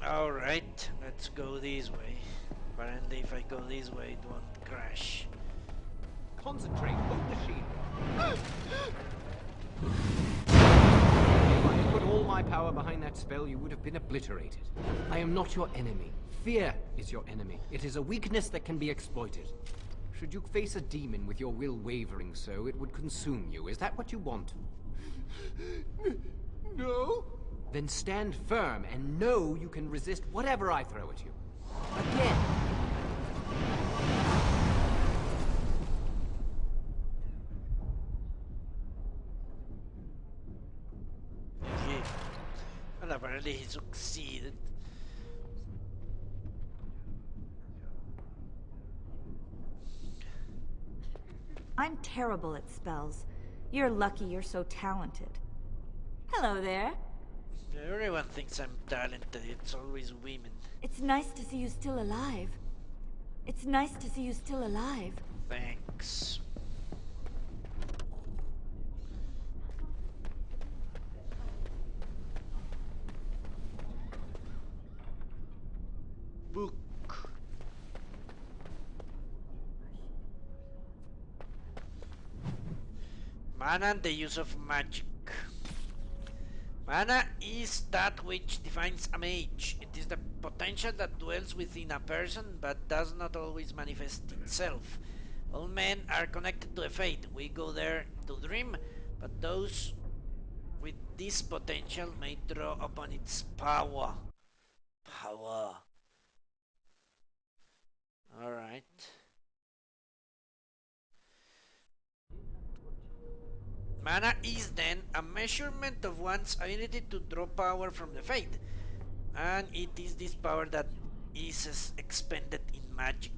Alright, let's go this way. Apparently if I go this way it won't crash. Concentrate, hold the shield. If I had put all my power behind that spell, you would have been obliterated. I am not your enemy. Fear is your enemy. It is a weakness that can be exploited. Should you face a demon with your will wavering so, it would consume you. Is that what you want? No? Then stand firm and know you can resist whatever I throw at you. Again. Okay. Well, apparently he succeeded. I'm terrible at spells. You're lucky you're so talented. Hello there. Everyone thinks I'm talented, it's always women. It's nice to see you still alive. It's nice to see you still alive. Thanks. Book. Mana and the use of magic. Mana is that which defines a mage. It is the potential that dwells within a person but does not always manifest itself. All men are connected to a fate. We go there to dream, but those with this potential may draw upon its power. Alright. Mana is then a measurement of one's ability to draw power from the fate, and it is this power that is expended in magic.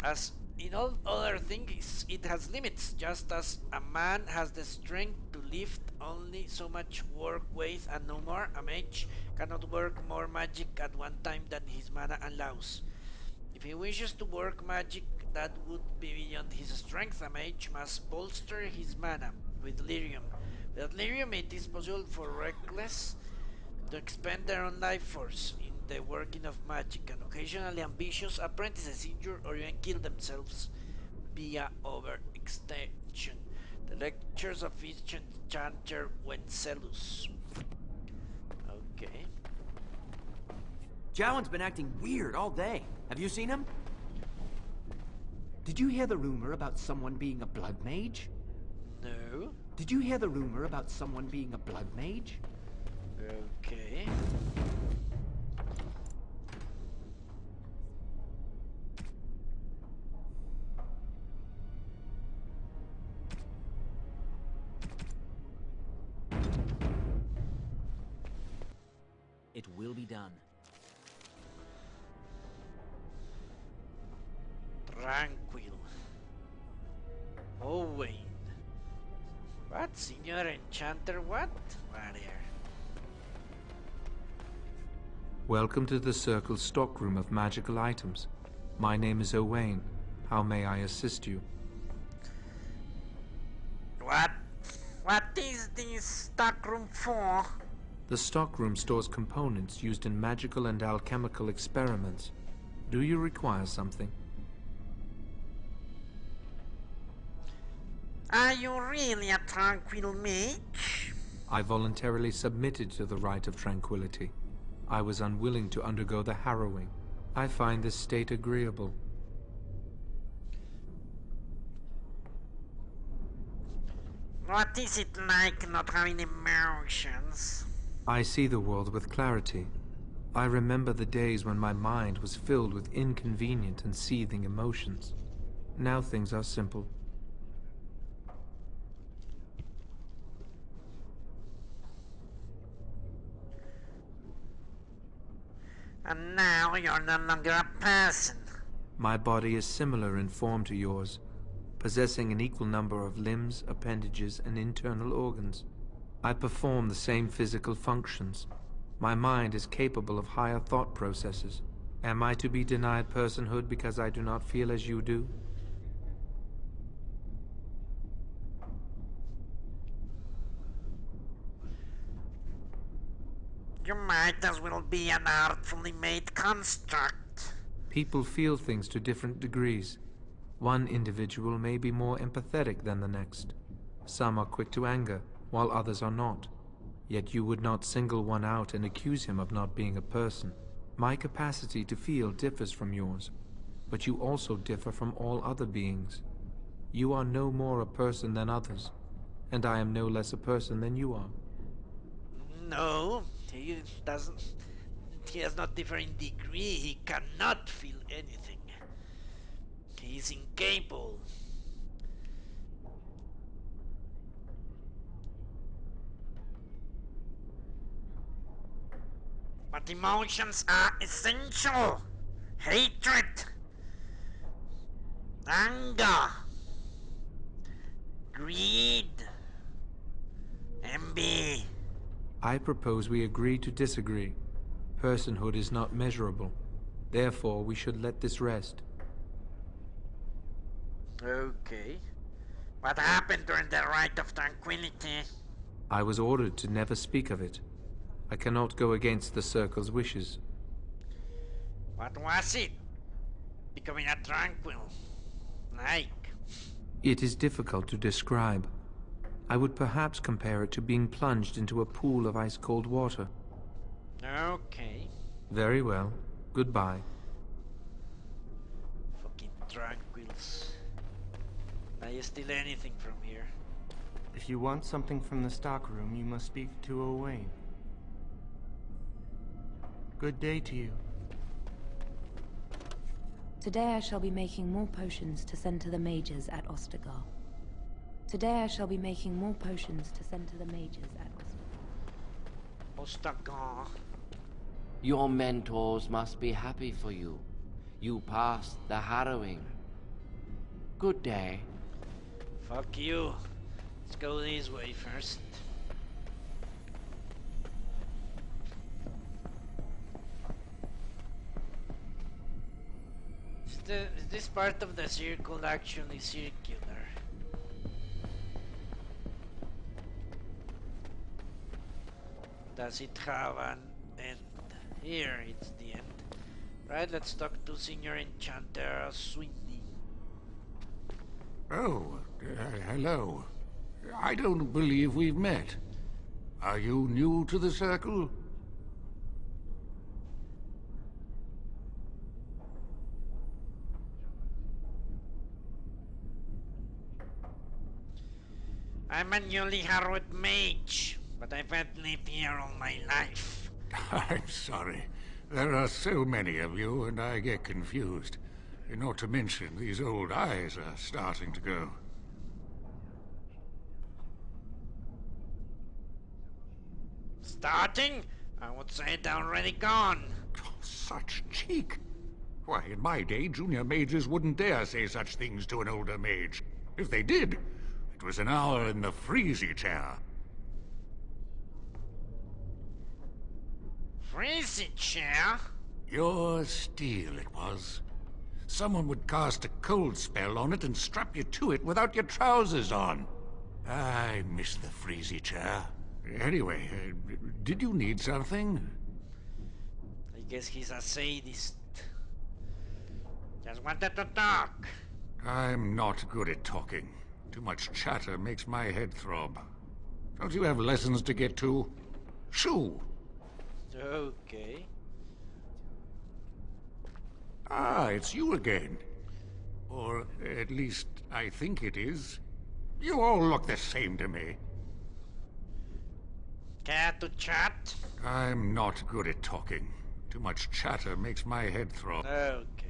As in all other things, it has limits, just as a man has the strength to lift only so much work weight and no more. A mage cannot work more magic at one time than his mana allows. If he wishes to work magic that would be beyond his strength, a mage must bolster his mana with lyrium. Without lyrium, it is possible for reckless to expend their own life force in the working of magic, and occasionally ambitious apprentices injure or even kill themselves via overextension. The lectures of each enchanter Wencelus. Okay. Jowen's been acting weird all day. Have you seen him? Did you hear the rumor about someone being a blood mage? No. Did you hear the rumor about someone being a blood mage? Okay. It will be done. Tranquil. Owain. What? Senior Enchanter what? Warrior. Welcome to the Circle's stockroom of magical items. My name is Owain. How may I assist you? What is this stockroom for? The stockroom stores components used in magical and alchemical experiments. Do you require something? Are you really a tranquil mage? I voluntarily submitted to the right of tranquility. I was unwilling to undergo the harrowing. I find this state agreeable. What is it like not having emotions? I see the world with clarity. I remember the days when my mind was filled with inconvenient and seething emotions. Now things are simple. And now you're no longer a person. My body is similar in form to yours, possessing an equal number of limbs, appendages, and internal organs. I perform the same physical functions. My mind is capable of higher thought processes. Am I to be denied personhood because I do not feel as you do? You might as well be an artfully made construct. People feel things to different degrees. One individual may be more empathetic than the next. Some are quick to anger, while others are not. Yet you would not single one out and accuse him of not being a person. My capacity to feel differs from yours, but you also differ from all other beings. You are no more a person than others, and I am no less a person than you are. No, he doesn't. He has not differing degree. He cannot feel anything. He is incapable. But emotions are essential. Hatred, anger, greed, envy. I propose we agree to disagree. Personhood is not measurable. Therefore, we should let this rest. Okay. What happened during the Rite of Tranquility? I was ordered to never speak of it. I cannot go against the Circle's wishes. What was it? Becoming a tranquil. Like. It is difficult to describe. I would perhaps compare it to being plunged into a pool of ice-cold water. Okay. Very well. Goodbye. Fucking tranquils. Can you steal anything from here? If you want something from the stockroom, you must speak to P.008. Good day to you. Today I shall be making more potions to send to the mages at Ostagar. Today I shall be making more potions to send to the mages at Ostagar. Ostagar. Your mentors must be happy for you. You passed the harrowing. Good day. Fuck you. Let's go this way first. Is this part of the circle actually circular? Does it have an end? Here it's the end. Right, let's talk to Senior Enchanter Swindy. Oh, hello. I don't believe we've met. Are you new to the Circle? I'm a newly harrowed mage, but I've had lived here all my life. I'm sorry. There are so many of you, and I get confused. Not to mention, these old eyes are starting to go. Starting? I would say they're already gone. Oh, such cheek! Why, in my day, junior mages wouldn't dare say such things to an older mage. If they did, it was an hour in the freezy chair. Freezy chair? Your steel, it was. Someone would cast a cold spell on it and strap you to it without your trousers on. I miss the freezy chair. Anyway, did you need something? I guess he's a sadist. Just wanted to talk. I'm not good at talking. Too much chatter makes my head throb. Don't you have lessons to get to? Shoo! Okay. Ah, it's you again. Or at least I think it is. You all look the same to me. Care to chat? I'm not good at talking. Too much chatter makes my head throb. Okay.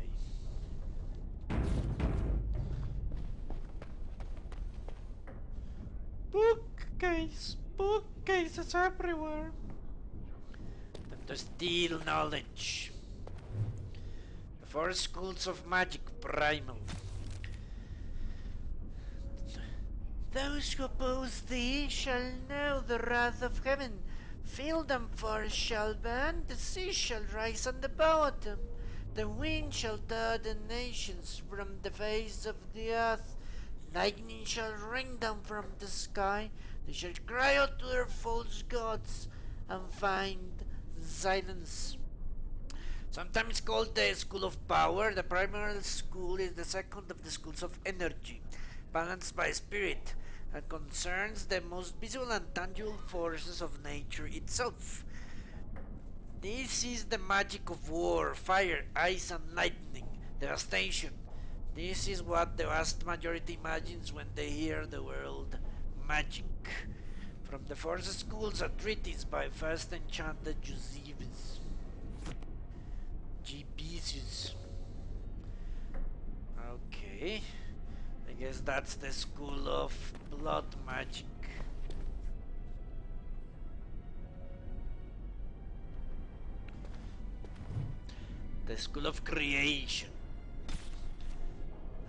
Bookcases everywhere. Time to steal knowledge. The four schools of magic primal. Those who oppose thee shall know the wrath of heaven. Feel them force shall burn, the sea shall rise on the bottom. The wind shall tear the nations from the face of the earth. Lightning shall rain down from the sky. They shall cry out to their false gods and find Silence. Sometimes called the School of Power, the primary school is the second of the schools of energy, balanced by spirit, and concerns the most visible and tangible forces of nature itself. This is the magic of war, fire, ice, and lightning, devastation. This is what the vast majority imagines when they hear the word magic. From the Force Schools, a treatise by First Enchanted Josephus. Jesus. Okay. I guess that's the school of blood magic. The school of creation.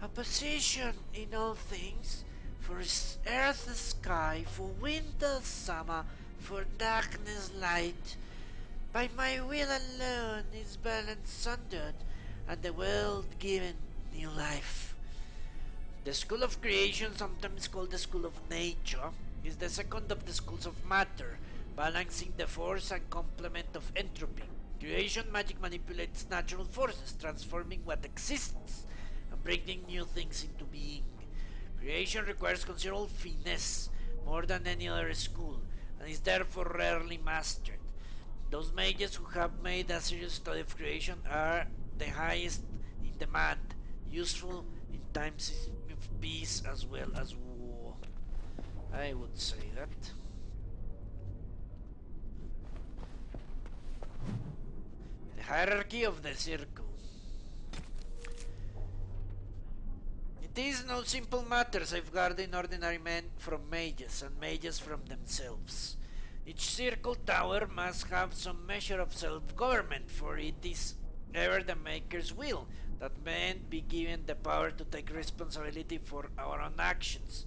A position in all things, for earth sky, for winter summer, for darkness light. By my will alone is balance sundered, and the world given new life. The School of Creation, sometimes called the School of Nature, is the second of the schools of matter, balancing the force and complement of entropy. Creation magic manipulates natural forces, transforming what exists and bringing new things into being. Creation requires considerable finesse, more than any other school, and is therefore rarely mastered. Those mages who have made a serious study of creation are the highest in demand, useful in times of peace as well as war. I would say that. The hierarchy of the circle. It is no simple matter safeguarding ordinary men from mages and mages from themselves. Each circle tower must have some measure of self-government, for it is ever the Maker's will that men be given the power to take responsibility for our own actions,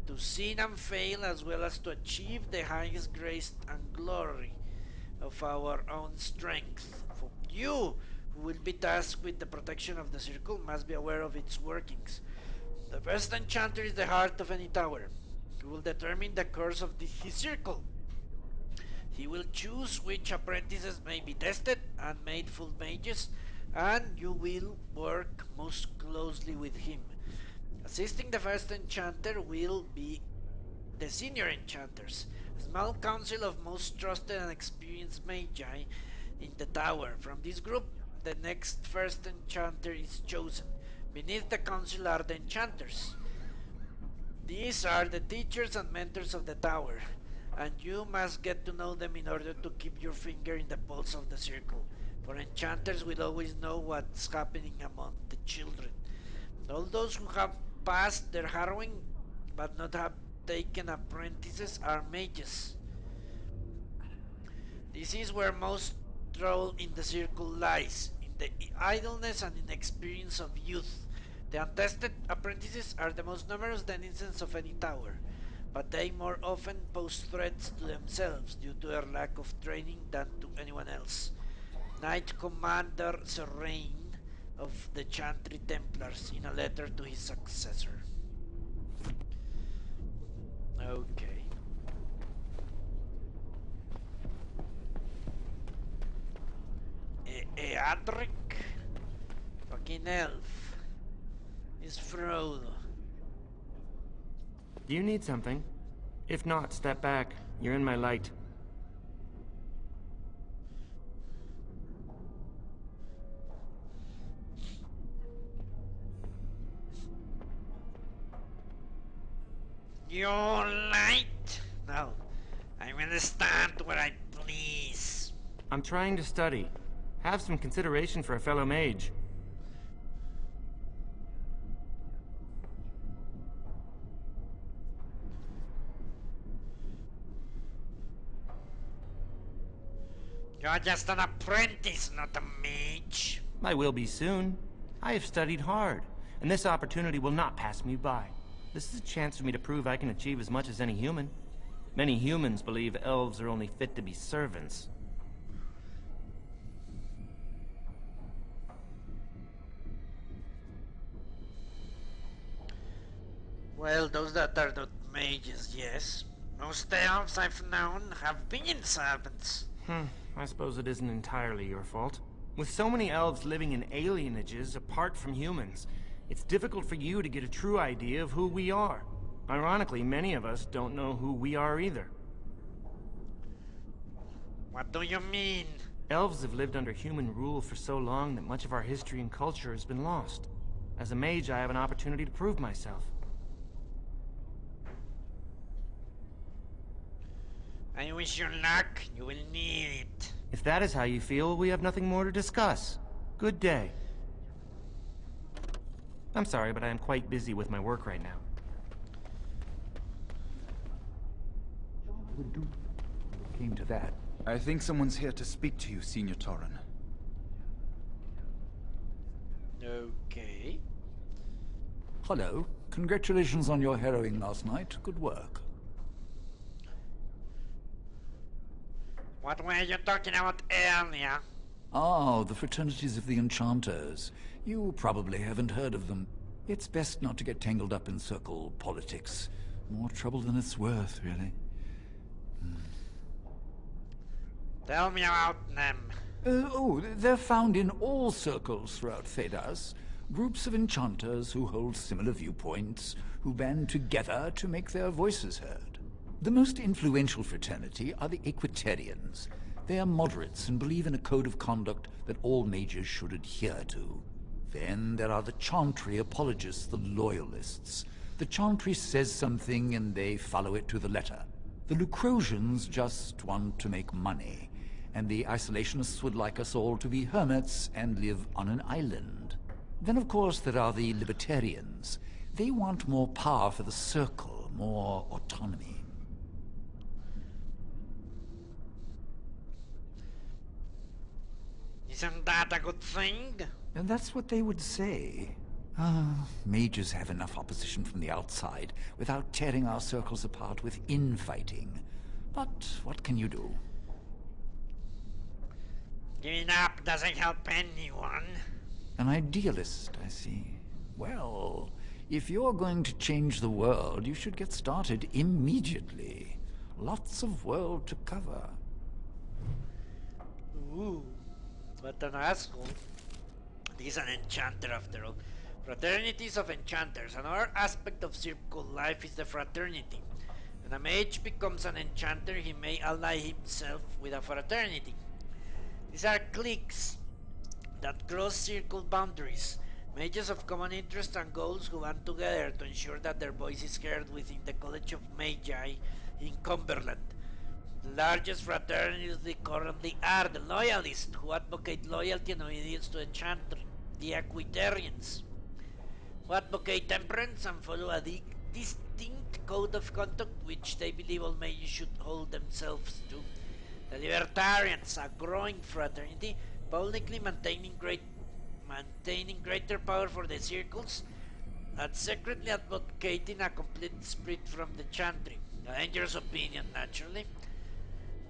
to sin and fail, as well as to achieve the highest grace and glory of our own strength. For you, who will be tasked with the protection of the circle, must be aware of its workings. The best enchanter is the heart of any tower. He will determine the course of his circle. He will choose which apprentices may be tested and made full mages, and you will work most closely with him. Assisting the first enchanter will be the senior enchanters, a small council of most trusted and experienced magi in the tower. From this group, the next first enchanter is chosen. Beneath the council are the enchanters. These are the teachers and mentors of the tower, and you must get to know them in order to keep your finger in the pulse of the circle, for enchanters will always know what's happening among the children. All those who have passed their harrowing but not have taken apprentices are mages. This is where most trouble in the circle lies, in the idleness and inexperience of youth. The untested apprentices are the most numerous denizens of any tower, but they more often pose threats to themselves due to their lack of training than to anyone else. Knight Commander Serrain of the Chantry Templars in a letter to his successor. Okay. Eadric? Fucking elf. Is Frodo. Do you need something? If not, step back. You're in my light. Your light? No. I will stand where I please. I'm trying to study. Have some consideration for a fellow mage. You're just an apprentice, not a mage. I will be soon. I have studied hard, and this opportunity will not pass me by. This is a chance for me to prove I can achieve as much as any human. Many humans believe elves are only fit to be servants. Well, those that are not mages, yes. Most elves I've known have been servants. I suppose it isn't entirely your fault. With so many elves living in alienages apart from humans, it's difficult for you to get a true idea of who we are. Ironically, many of us don't know who we are either. What do you mean? Elves have lived under human rule for so long that much of our history and culture has been lost. As a mage, I have an opportunity to prove myself. I wish you luck. You will need it. If that is how you feel, we have nothing more to discuss. Good day. I'm sorry, but I am quite busy with my work right now. Came to that. I think someone's here to speak to you, Senior Torren. Okay. Hello. Congratulations on your harrowing last night. Good work. What were you talking about earlier? Ah, the fraternities of the Enchanters. You probably haven't heard of them. It's best not to get tangled up in circle politics. More trouble than it's worth, really. Tell me about them. They're found in all circles throughout Thedas. Groups of enchanters who hold similar viewpoints, who band together to make their voices heard. The most influential fraternity are the Equitarians. They are moderates and believe in a code of conduct that all mages should adhere to. Then there are the Chantry apologists, the Loyalists. The Chantry says something and they follow it to the letter. The Lucrosians just want to make money. And the Isolationists would like us all to be hermits and live on an island. Then, of course, there are the Libertarians. They want more power for the Circle, more autonomy. Isn't that a good thing? And that's what they would say. Mages have enough opposition from the outside without tearing our circles apart with infighting. But what can you do? Giving up doesn't help anyone. An idealist, I see. Well, if you're going to change the world, you should get started immediately. Lots of world to cover. Ooh, what an asshole. He's an enchanter after all. Fraternities of enchanters. Another aspect of circle life is the fraternity. When a mage becomes an enchanter, he may ally himself with a fraternity. These are cliques that cross circle boundaries. Mages of common interests and goals who band together to ensure that their voice is heard within the College of Magi in Cumberland. The largest fraternities currently are the Loyalists, who advocate loyalty and obedience to the Chantry, the Equitarians, who advocate temperance and follow a distinct code of conduct which they believe all mages should hold themselves to. The Libertarians, a growing fraternity, publicly maintaining greater power for the circles, and secretly advocating a complete split from the Chantry. A dangerous opinion, naturally.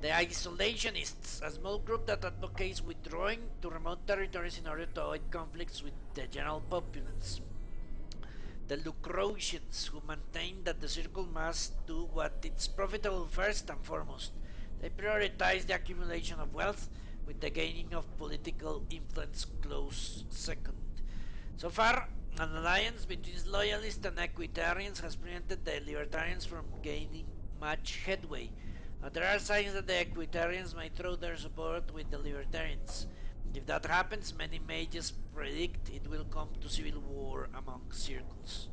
The Isolationists, a small group that advocates withdrawing to remote territories in order to avoid conflicts with the general populace. The Lucrosians, who maintain that the circle must do what is profitable first and foremost. They prioritize the accumulation of wealth, with the gaining of political influence close second. So far, an alliance between Loyalists and Equitarians has prevented the Libertarians from gaining much headway. But there are signs that the Equitarians might throw their support with the Libertarians. If that happens, many mages predict it will come to civil war among circles.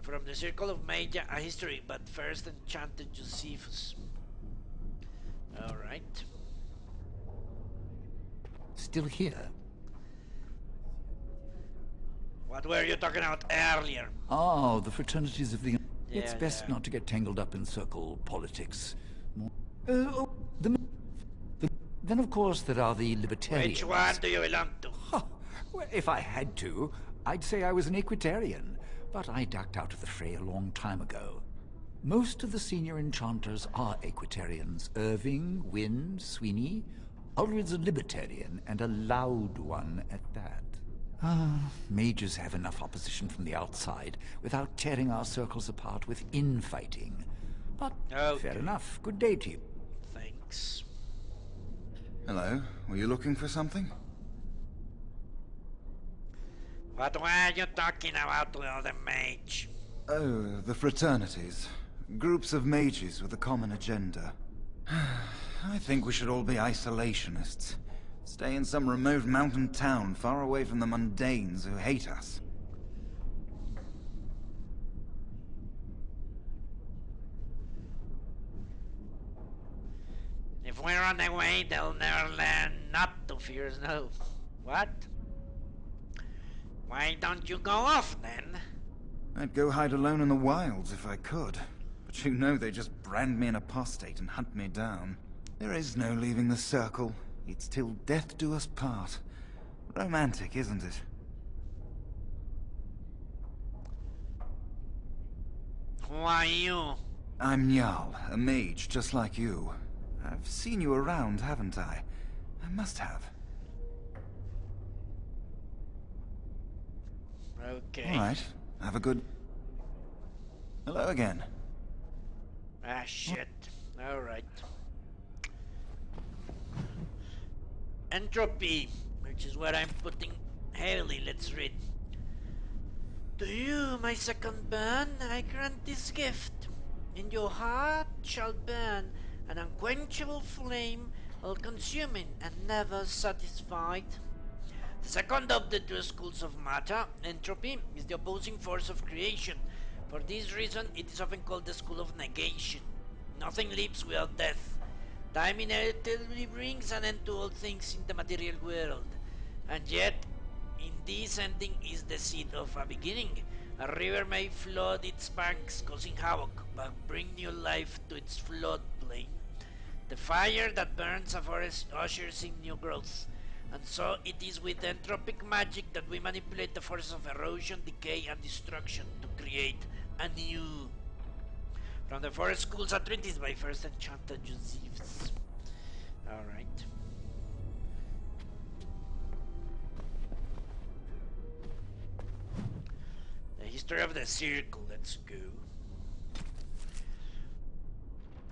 From the Circle of Mage, a history, but first Enchanted Josephus. Alright. Still here? What were you talking about earlier? Oh, the fraternities of the... It's best not to get tangled up in circle politics. Then, of course, there are the Libertarians. Which one do you belong to? Well, if I had to, I'd say I was an Equitarian, but I ducked out of the fray a long time ago. Most of the senior enchanters are Equitarians. Irving, Wynne, Sweeney. Ulrid's a Libertarian, and a loud one at that. Mages have enough opposition from the outside without tearing our circles apart with infighting. But fair enough. Good day to you. Thanks. Hello, were you looking for something? What were you talking about, the mage? Oh, the fraternities. Groups of mages with a common agenda. I think we should all be isolationists. Stay in some remote mountain town far away from the mundanes who hate us. If we run away, they'll never learn not to fear snow. What? Why don't you go off then? I'd go hide alone in the wilds if I could. But you know they just brand me an apostate and hunt me down. There is no leaving the circle. It's till death do us part. Romantic, isn't it? Who are you? I'm Njal, a mage just like you. I've seen you around, haven't I? I must have. Okay. Alright, have a good... Hello again. Ah, shit. Alright. Entropy, which is what I'm putting heavily. Let's read. To you, my second burn, I grant this gift. In your heart shall burn an unquenchable flame, all-consuming and never satisfied. The second of the two schools of matter, entropy, is the opposing force of creation. For this reason, it is often called the school of negation. Nothing lives without death. Time inevitably brings an end to all things in the material world. And yet, in this ending is the seed of a beginning. A river may flood its banks, causing havoc, but bring new life to its floodplain. The fire that burns a forest ushers in new growth. And so it is with entropic magic that we manipulate the forces of erosion, decay, and destruction to create anew. From the Forest Schools at Trinity by First Enchanter Josephs. Alright. The history of the circle, let's go.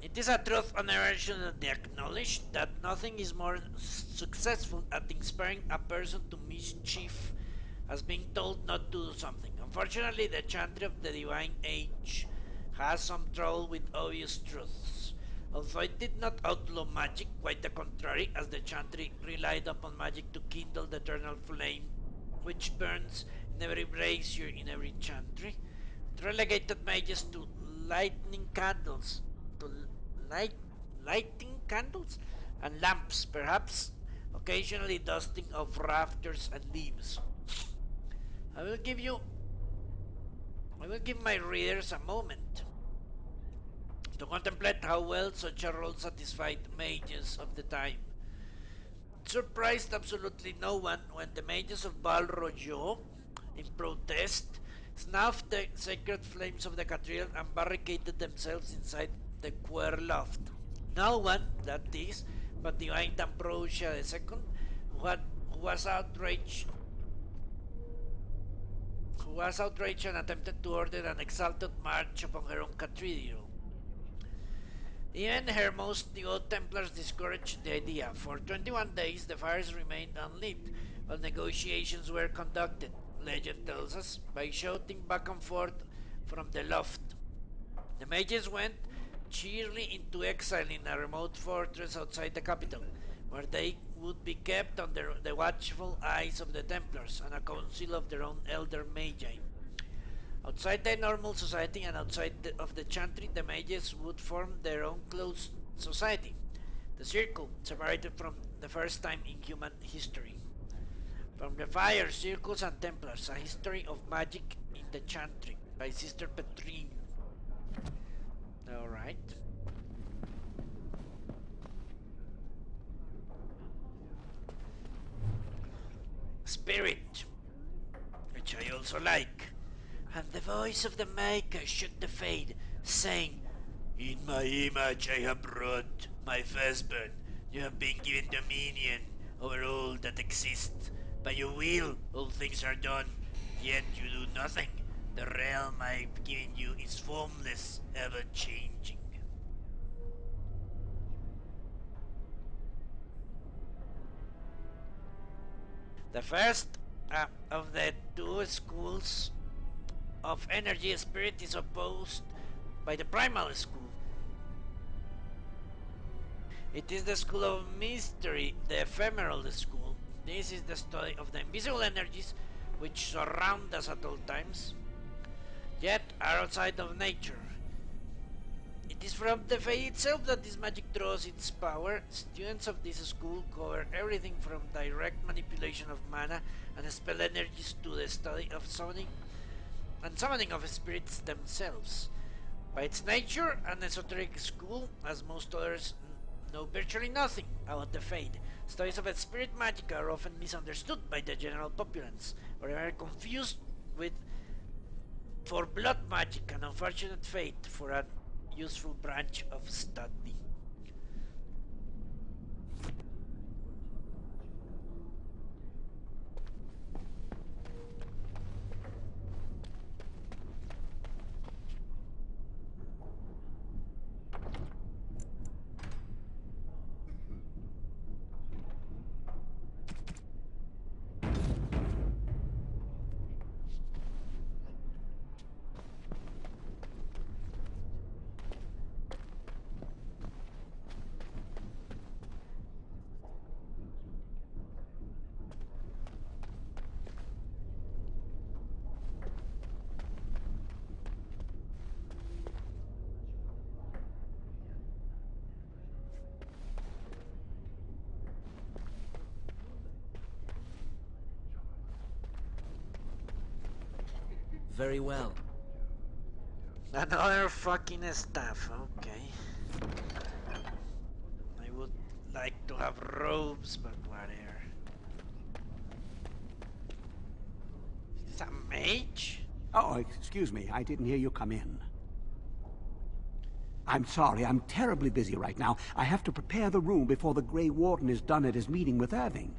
It is a truth universally acknowledged that nothing is more successful at inspiring a person to mischief as being told not to do something. Unfortunately, the chantry of the Divine Age has some trouble with obvious truths. Although it did not outlaw magic, quite the contrary, as the chantry relied upon magic to kindle the eternal flame which burns in every brazier in every chantry. It relegated mages to lightning candles, to light, lighting candles and lamps, perhaps occasionally dusting of rafters and leaves. I will give you I will give my readers a moment to contemplate how well such a role satisfied mages of the time. It surprised absolutely no one when the mages of Val Royeaux, in protest, snuffed the sacred flames of the cathedral and barricaded themselves inside the choir loft. No one, that is, but Divine Ambrosia II, who was outraged and attempted to order an exalted march upon her own cathedral. Even her most devout Templars discouraged the idea. For 21 days the fires remained unlit, while negotiations were conducted, legend tells us, by shouting back and forth from the loft. The mages went cheerily into exile in a remote fortress outside the capital, where they would be kept under the watchful eyes of the Templars and a council of their own elder magi. Outside the normal society and outside of the chantry, the mages would form their own close society, the circle, separated from the first time in human history. From the Fire, Circles and Templars, A History of Magic in the Chantry by Sister Petrine. Alright. Spirit, which I also like. And the voice of the Maker shook the fade, saying, In my image I have brought my firstborn. You have been given dominion over all that exists. By your will all things are done, yet you do nothing. The realm I've given you is formless, ever changing. The first of the two schools of energy spirit is opposed by the primal school. It is the school of mystery, the ephemeral school. This is the study of the invisible energies which surround us at all times, yet are outside of nature. It is from the Fae itself that this magic draws its power. Students of this school cover everything from direct manipulation of mana and spell energies to the study of summoning of spirits themselves. By its nature, an esoteric school, as most others know virtually nothing about the Fade. Studies of spirit magic are often misunderstood by the general populace, or are confused with for blood magic, an unfortunate fate for a useful branch of study. Very well. Another fucking staff, okay. I would like to have robes, but whatever. Is this a mage? Oh, excuse me, I didn't hear you come in. I'm sorry, I'm terribly busy right now. I have to prepare the room before the Grey Warden is done at his meeting with Irving.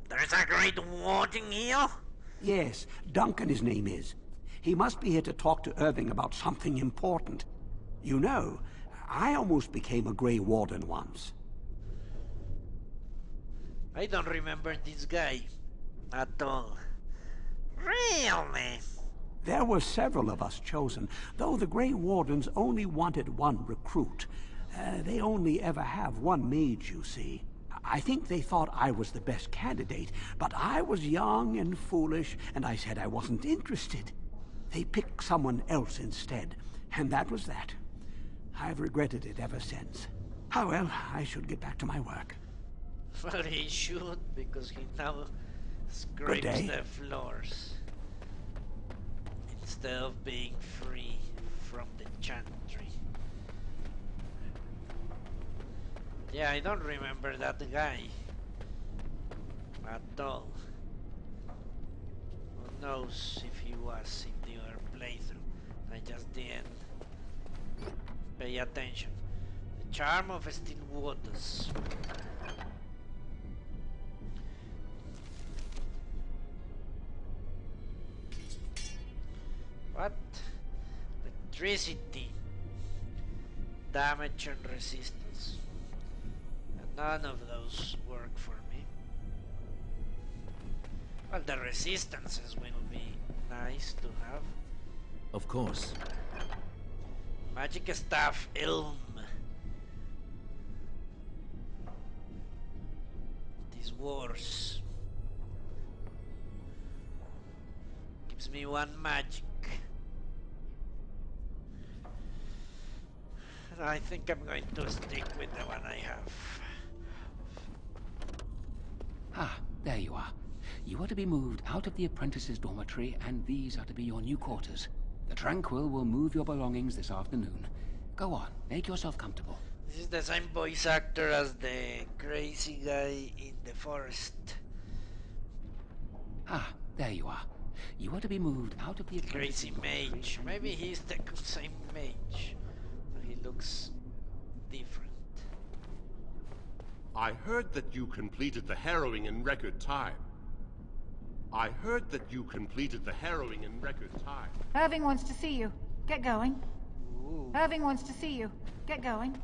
There's a Great Warden here? Yes, Duncan his name is. He must be here to talk to Irving about something important. You know, I almost became a Grey Warden once. I don't remember this guy at all. Really? There were several of us chosen, though the Grey Wardens only wanted one recruit. They only ever have one mage, you see. I think they thought I was the best candidate, but I was young and foolish, and I said I wasn't interested. They picked someone else instead, and that was that. I've regretted it ever since. Oh well, I should get back to my work. Well, he should, because he now scrapes the floors. Instead of being free from the chantry. Yeah, I don't remember that guy at all. Who knows if he was in the other playthrough? I just didn't pay attention. The charm of still waters. What? Electricity, damage and resistance. And none of those work for me. Well, the resistances will be nice to have. Of course. Magic staff, Ilm. These wars. Gives me one magic. I think I'm going to stick with the one I have. Ah, there you are. You are to be moved out of the apprentices' dormitory, and these are to be your new quarters. The Tranquil will move your belongings this afternoon. Go on, make yourself comfortable. This is the same voice actor as the crazy guy in the forest. Ah, there you are. You are to be moved out of the crazy mage. Maybe he's the same mage. He looks different. I heard that you completed the harrowing in record time. Irving wants to see you. Get going. Ooh. Irving wants to see you. Get going.